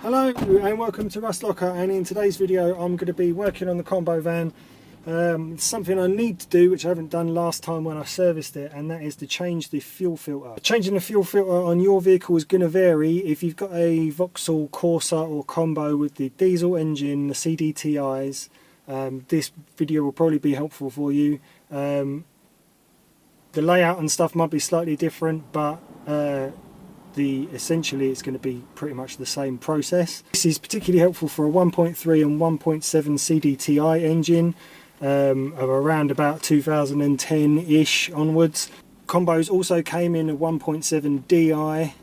Hello and welcome to Rust Locker, and in today's video I'm going to be working on the combo van. It's something I need to do which I haven't done last time when I serviced it, and that is to change the fuel filter. Changing the fuel filter on your vehicle is going to vary. If you've got a Vauxhall Corsa or combo with the diesel engine, the CDTIs, this video will probably be helpful for you. The layout and stuff might be slightly different, but essentially it's going to be pretty much the same process. This is particularly helpful for a 1.3 and 1.7 CDTI engine of around about 2010-ish onwards. Combos also came in a 1.7 DI.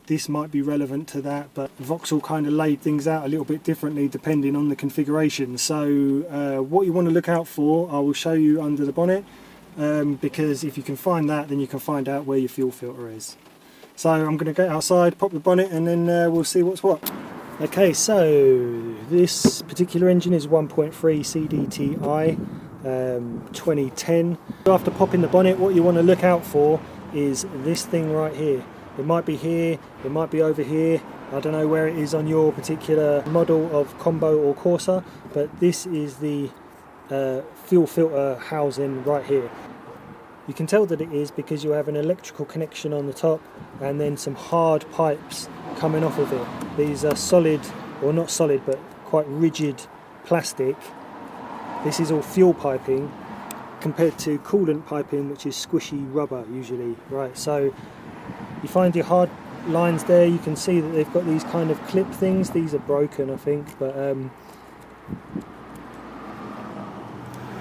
This might be relevant to that, but Vauxhall kind of laid things out a little bit differently depending on the configuration. So what you want to look out for, I will show you under the bonnet, because if you can find that, then you can find out where your fuel filter is. So I'm going to go outside, pop the bonnet, and then we'll see what's what. Okay, so this particular engine is 1.3 CDTI 2010. After popping the bonnet, what you want to look out for is this thing right here. It might be here, it might be over here. I don't know where it is on your particular model of combo or Corsa, but this is the fuel filter housing right here. You can tell that it is because you have an electrical connection on the top and then some hard pipes coming off of it. These are solid, or not solid, but quite rigid plastic. This is all fuel piping compared to coolant piping, which is squishy rubber usually, right? So you find your hard lines there. You can see that they've got these kind of clip things. These are broken, I think, but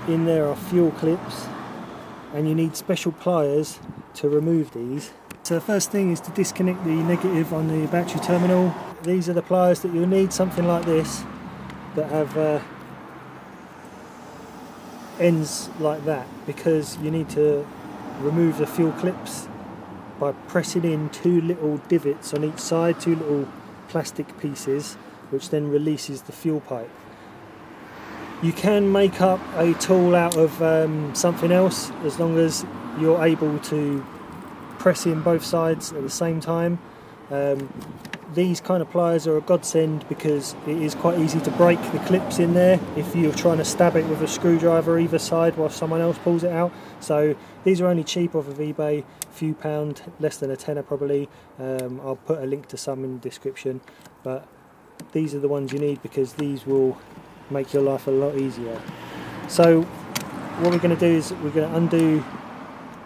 in there are fuel clips, and you need special pliers to remove these. So the first thing is to disconnect the negative on the battery terminal. These are the pliers that you'll need, something like this, that have ends like that, because you need to remove the fuel clips by pressing in two little divots on each side, two little plastic pieces, which then releases the fuel pipe. You can make up a tool out of something else, as long as you're able to press in both sides at the same time. These kind of pliers are a godsend because it is quite easy to break the clips in there if you're trying to stab it with a screwdriver either side while someone else pulls it out. So these are only cheap off of eBay, a few pound, less than a tenner probably. I'll put a link to some in the description, but these are the ones you need because these will make your life a lot easier. So what we're going to do is we're going to undo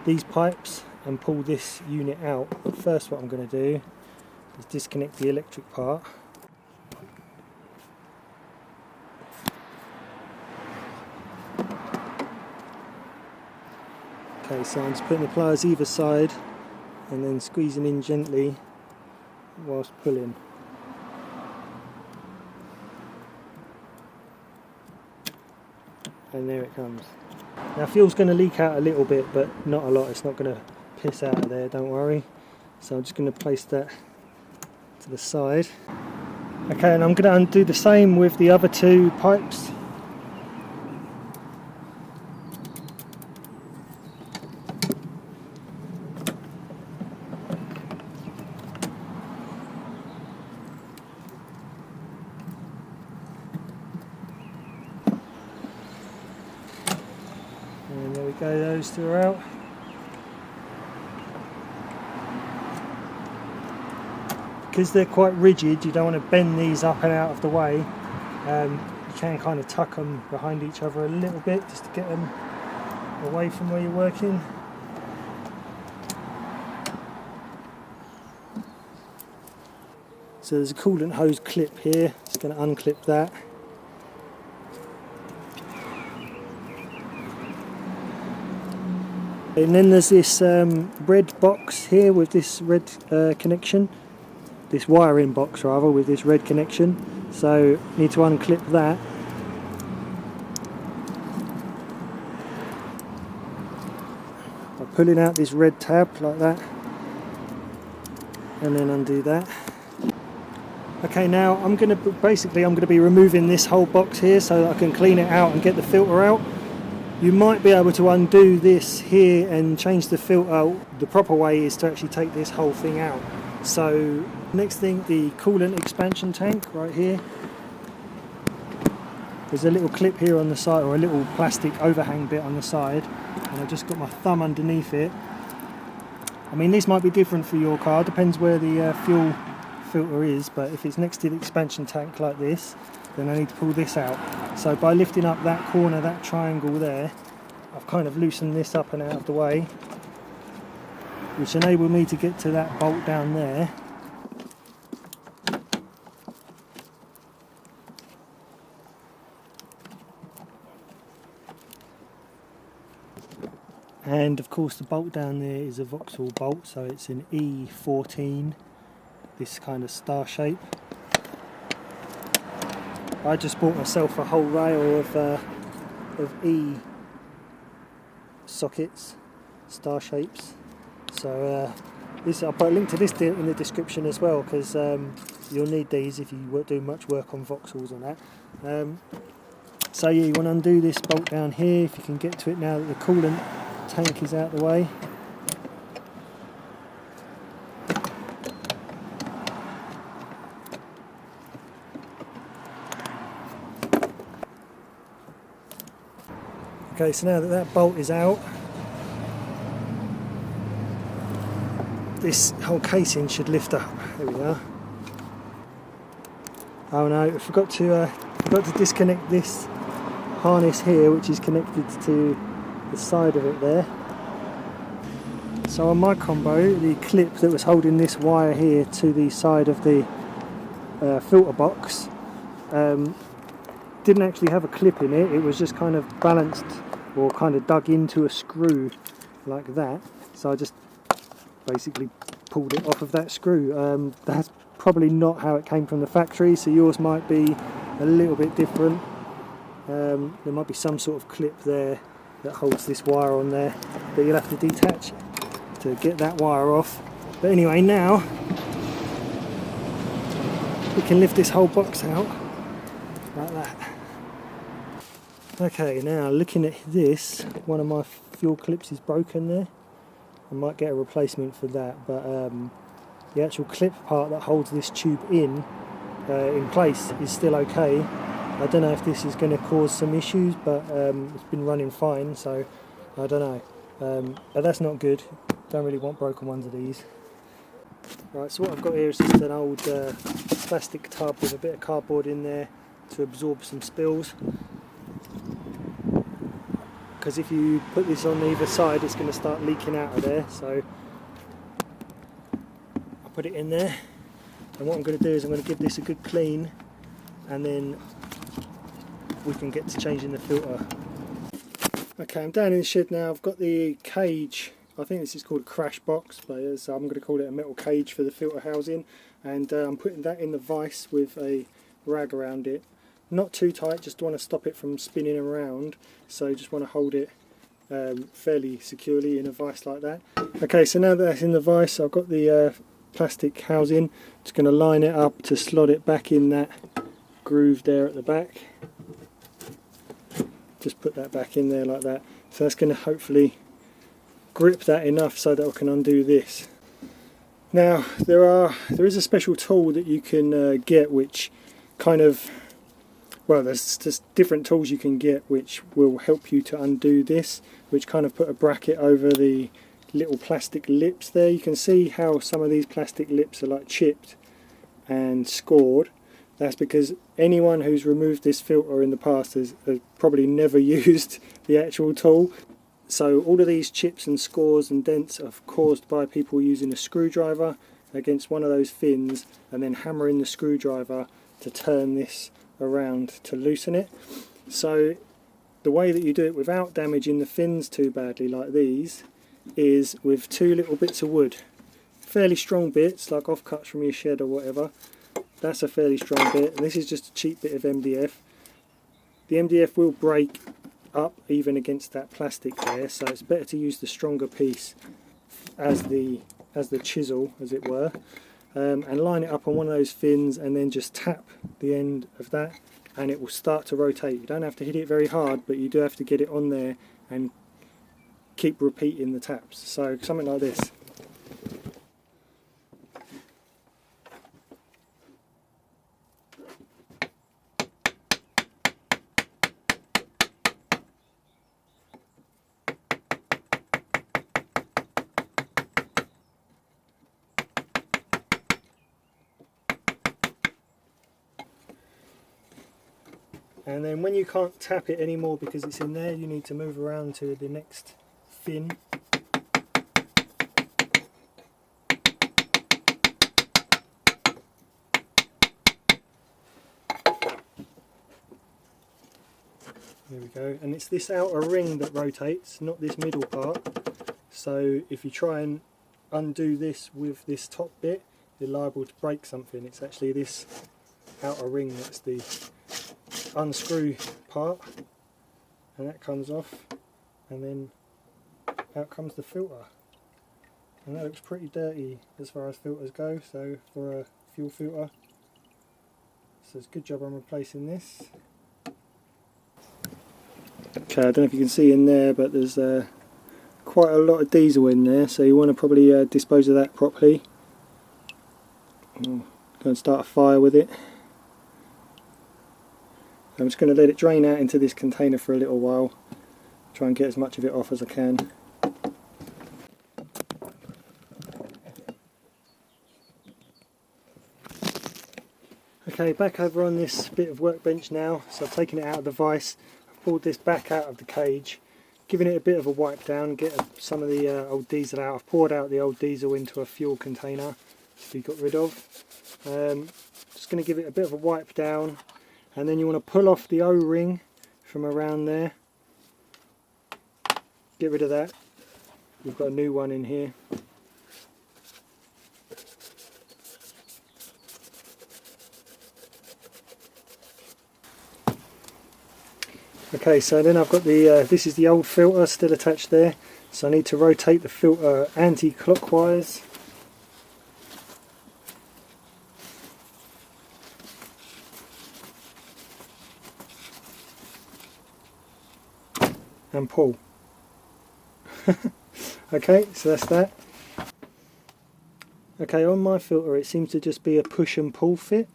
these pipes and pull this unit out. But first what I'm going to do is disconnect the electric part. Okay, so I'm just putting the pliers either side and then squeezing in gently whilst pulling. And there it comes. Now fuel's going to leak out a little bit, but not a lot. It's not going to piss out of there, don't worry. So I'm just going to place that to the side. Okay, and I'm going to undo the same with the other two pipes. And there we go, those two are out. Because they're quite rigid, you don't want to bend these up and out of the way. You can kind of tuck them behind each other a little bit just to get them away from where you're working. So there's a coolant hose clip here, just going to unclip that. And then there's this red box here with this red connection, this wiring box rather, with this red connection. So you need to unclip that. By pulling out this red tab like that, and then undo that. Okay, now I'm going to be removing this whole box here so that I can clean it out and get the filter out. You might be able to undo this here and change the filter. The proper way is to actually take this whole thing out. So Next thing, the coolant expansion tank right here. There's a little clip here on the side, or a little plastic overhang bit on the side, and I've just got my thumb underneath it. I mean, this might be different for your car, depends where the fuel filter is, but if it's next to the expansion tank like this, then I need to pull this out. So by lifting up that corner, that triangle there, I've kind of loosened this up and out of the way, which enabled me to get to that bolt down there. And of course the bolt down there is a Vauxhall bolt, so it's an E14, this kind of star shape. I just bought myself a whole rail of E sockets, star shapes. So I'll put a link to this in the description as well, because you'll need these if you do much work on Vauxhalls on that. So yeah, you want to undo this bolt down here, if you can get to it now that the coolant tank is out the way. Okay, so now that that bolt is out, this whole casing should lift up. There we are. Oh no, I forgot to disconnect this harness here, which is connected to the side of it there. So on my combo, the clip that was holding this wire here to the side of the filter box didn't actually have a clip in it. It was just kind of balanced or kind of dug into a screw like that. So I just basically pulled it off of that screw. That's probably not how it came from the factory, so yours might be a little bit different. There might be some sort of clip there that holds this wire on there, but you'll have to detach to get that wire off. But anyway, now we can lift this whole box out like that. Okay, now looking at this, one of my fuel clips is broken there. I might get a replacement for that, but the actual clip part that holds this tube in place is still okay. I don't know if this is going to cause some issues, but it's been running fine, so I don't know. But that's not good. Don't really want broken ones of these. Right, so what I've got here is just an old plastic tub with a bit of cardboard in there to absorb some spills. Because if you put this on either side, it's going to start leaking out of there. So I'll put it in there. And what I'm going to do is I'm going to give this a good clean, and then we can get to changing the filter. Okay, I'm down in the shed now. I've got the cage. I think this is called a crash box, but I'm going to call it a metal cage for the filter housing, and I'm putting that in the vise with a rag around it. Not too tight, just want to stop it from spinning around, so just want to hold it fairly securely in a vise like that. Okay, so now that that's in the vise, I've got the plastic housing. Just going to line it up to slot it back in that groove there at the back. Just put that back in there like that. So that's going to hopefully grip that enough so that I can undo this. Now there is a special tool that you can get, which kind of, well, there's just different tools you can get which will help you to undo this, which kind of put a bracket over the little plastic lips there. You can see how some of these plastic lips are like chipped and scored. That's because anyone who's removed this filter in the past has probably never used the actual tool. So all of these chips and scores and dents are caused by people using a screwdriver against one of those fins and then hammering the screwdriver to turn this around to loosen it. So the way that you do it without damaging the fins too badly like these is with two little bits of wood. Fairly strong bits, like offcuts from your shed or whatever. That's a fairly strong bit, and this is just a cheap bit of MDF. The MDF will break up even against that plastic there, so it's better to use the stronger piece as the chisel, as it were, and line it up on one of those fins and then just tap the end of that and it will start to rotate. You don't have to hit it very hard, but you do have to get it on there and keep repeating the taps. So something like this. And then when you can't tap it anymore because it's in there, you need to move around to the next fin. There we go, and it's this outer ring that rotates, not this middle part. So if you try and undo this with this top bit, you're liable to break something. It's actually this outer ring that's the unscrew part, and that comes off, and then out comes the filter. And that looks pretty dirty as far as filters go, so for a fuel filter. So it's a good job I'm replacing this. Okay, I don't know if you can see in there, but there's quite a lot of diesel in there, so you want to probably dispose of that properly. Go and start a fire with it. I'm just going to let it drain out into this container for a little while, try and get as much of it off as I can. Okay, back over on this bit of workbench now, so I've taken it out of the vise, I've pulled this back out of the cage, giving it a bit of a wipe down, get some of the old diesel out. I've poured out the old diesel into a fuel container to be got rid of. Just going to give it a bit of a wipe down, and then you want to pull off the O-ring from around there, get rid of that. We've got a new one in here. Okay, so then I've got the, this is the old filter still attached there, so I need to rotate the filter anti-clockwise. And pull. Okay, so that's that. Okay, on my filter it seems to just be a push and pull fit.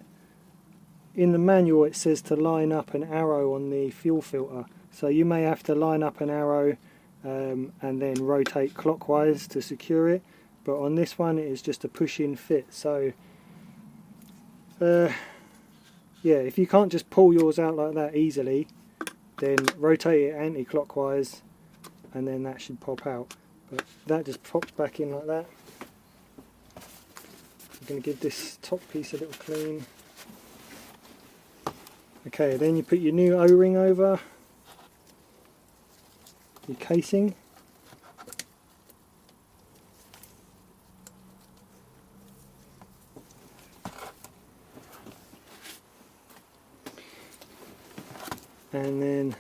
In the manual it says to line up an arrow on the fuel filter, so you may have to line up an arrow and then rotate clockwise to secure it, but on this one it is just a push in fit. So yeah, if you can't just pull yours out like that easily, then rotate it anti-clockwise and then that should pop out. But that just pops back in like that. I'm going to give this top piece a little clean. Okay, then you put your new O-ring over your casing. And then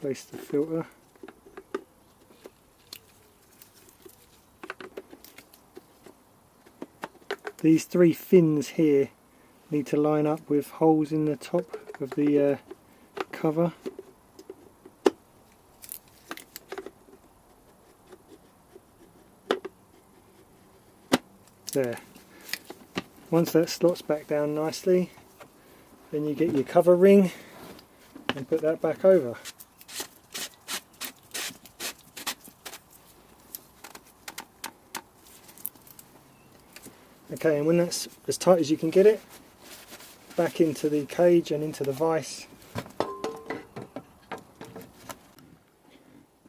place the filter. These three fins here need to line up with holes in the top of the cover. There. Once that slots back down nicely, then you get your cover ring and put that back over. Okay, and when that's as tight as you can get it, back into the cage and into the vise.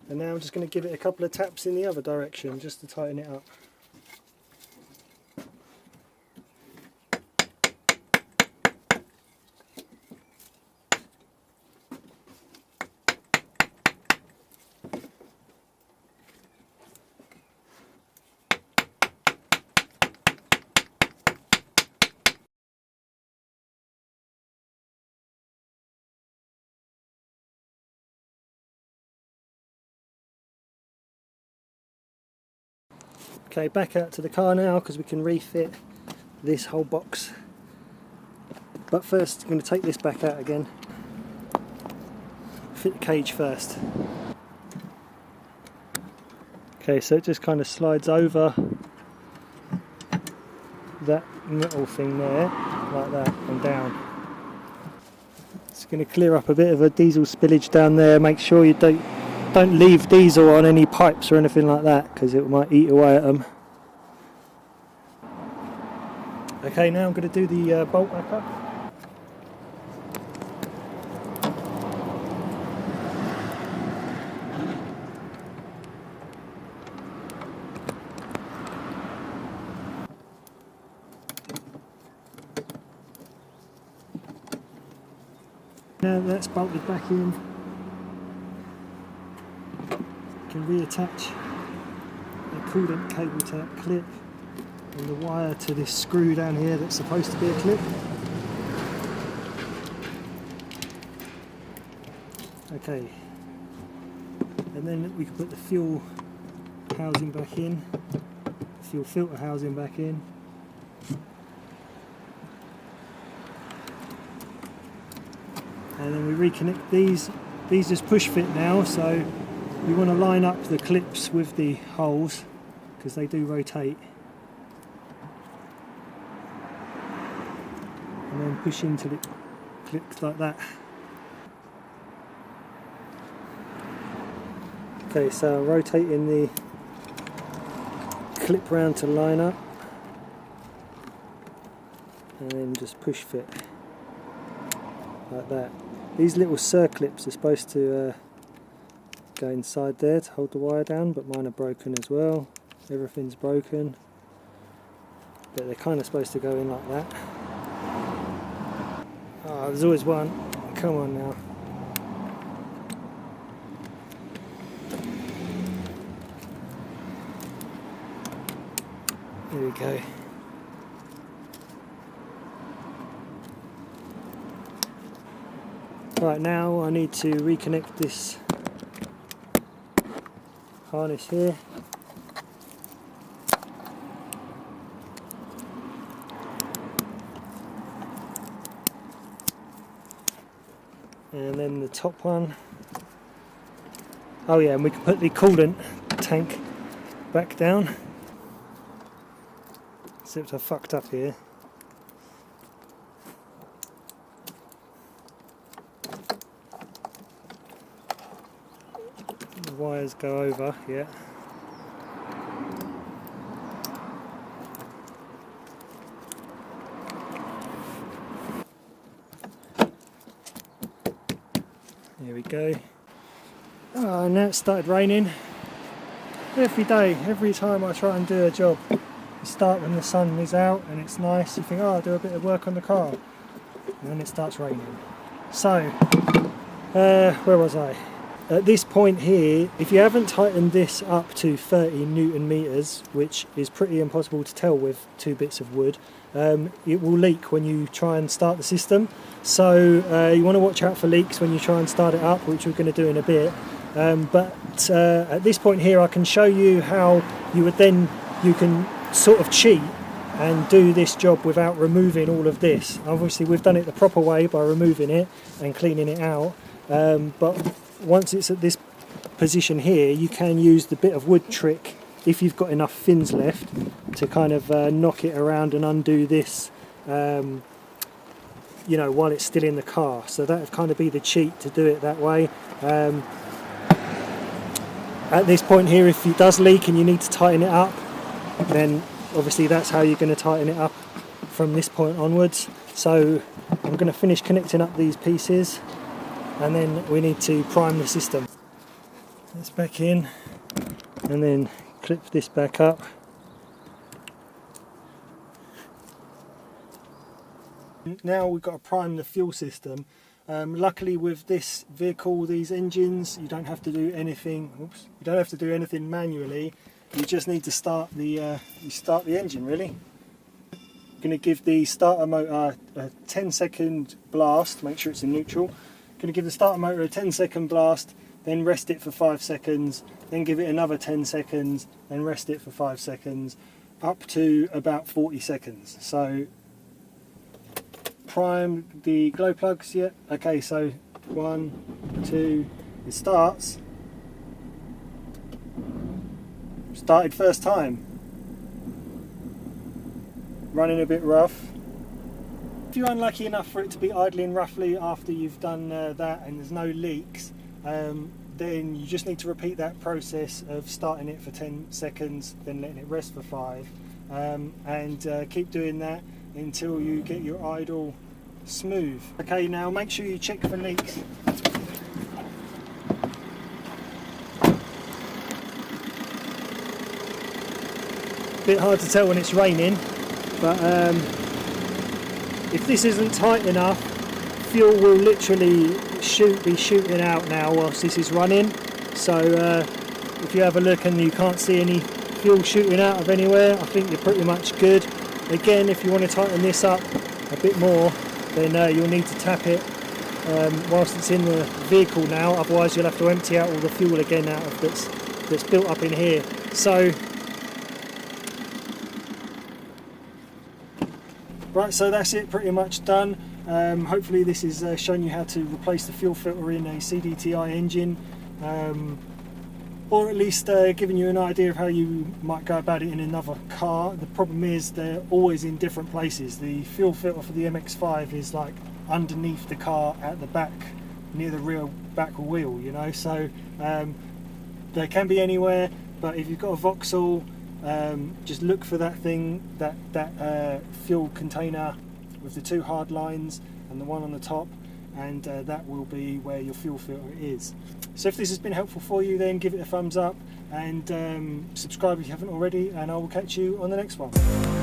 And now I'm just going to give it a couple of taps in the other direction just to tighten it up. Okay, back out to the car now because we can refit this whole box. But first I'm going to take this back out again. Fit the cage first. Okay, so it just kind of slides over that metal thing there, like that, and down. It's going to clear up a bit of a diesel spillage down there. Make sure you don't leave diesel on any pipes or anything like that, because it might eat away at them. Okay, now I'm going to do the bolt back up. Now that's bolted back in, you can reattach the coolant cable to that clip and the wire to this screw down here that's supposed to be a clip. Okay, and then we can put the fuel housing back in, the fuel filter housing back in. And then we reconnect these. These just push fit now, so you want to line up the clips with the holes because they do rotate. And then push into it clips like that. Okay, so rotating the clip round to line up and then just push fit like that. These little circlips are supposed to go inside there to hold the wire down, but mine are broken as well. Everything's broken, but they're kind of supposed to go in like that. Oh, there's always one. Come on now. There we go. Right, now I need to reconnect this harness here. And then the top one. Oh yeah, and we can put the coolant tank back down. Except I fucked up here. The wires go over, yeah. There we go. Oh, now it's started raining. Every day, every time I try and do a job, you start when the sun is out and it's nice, you think, oh, I'll do a bit of work on the car, and then it starts raining. So, where was I? At this point here, if you haven't tightened this up to 30 Newton meters, which is pretty impossible to tell with two bits of wood, it will leak when you try and start the system. So you want to watch out for leaks when you try and start it up, which we're going to do in a bit. But at this point here, I can show you how you can sort of cheat and do this job without removing all of this. Obviously we've done it the proper way by removing it and cleaning it out, but once it's at this position here, you can use the bit of wood trick, if you've got enough fins left, to kind of knock it around and undo this, you know, while it's still in the car. So that would kind of be the cheat, to do it that way. At this point here, if it does leak and you need to tighten it up, then obviously that's how you're going to tighten it up from this point onwards. So I'm going to finish connecting up these pieces, and then we need to prime the system. It's back in, and then clip this back up. Now we've got to prime the fuel system. Luckily with this vehicle, these engines, you don't have to do anything. Oops, you don't have to do anything manually. You just need to start the engine really. I'm going to give the starter motor a 10-second blast. Make sure it's in neutral. Going to give the starter motor a 10-second blast, then rest it for 5 seconds, then give it another 10 seconds, then rest it for 5 seconds, up to about 40 seconds. So prime the glow plugs, yeah. Okay, so 1, 2, it starts. Started first time. Running a bit rough. If you're unlucky enough for it to be idling roughly after you've done that and there's no leaks, then you just need to repeat that process of starting it for 10 seconds, then letting it rest for 5, and keep doing that until you get your idle smooth. Okay, now make sure you check for leaks. Bit hard to tell when it's raining, but if this isn't tight enough, fuel will literally be shooting out now whilst this is running. So if you have a look and you can't see any fuel shooting out of anywhere, I think you're pretty much good. Again, if you want to tighten this up a bit more, then you'll need to tap it whilst it's in the vehicle now, otherwise you'll have to empty out all the fuel again out of that's built up in here. So right, so that's it, pretty much done. Hopefully this has shown you how to replace the fuel filter in a CDTI engine, or at least giving you an idea of how you might go about it in another car. The problem is they're always in different places. The fuel filter for the MX-5 is like underneath the car at the back, near the rear back wheel, you know, so they can be anywhere. But if you've got a Vauxhall, just look for that thing, that fuel container with the two hard lines and the one on the top, and that will be where your fuel filter is. So if this has been helpful for you, then give it a thumbs up and subscribe if you haven't already, and I will catch you on the next one.